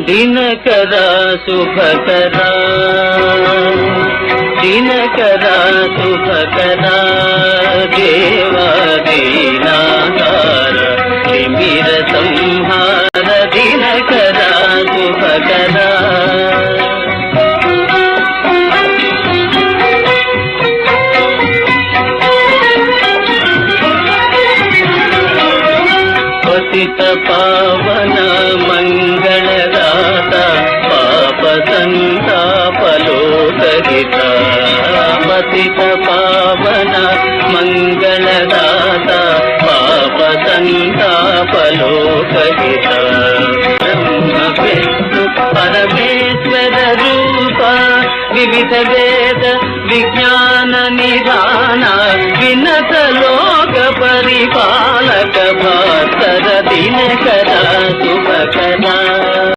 दिनकरा शुभकरा दिनकरा शुभकरा देवा दीनाधार तिमिर संहार दिनकरा शुभकरा पतित पावन मंगलदाता पाप संताप लोकहिता पतित पावन मंगलदाता पाप संताप लोकहिता ब्रह्म विष्णु परमेश्वर रूप विविध वेद विज्ञान निधान विनत लोक परिपालक भास्कर दिनकरा शुभकरा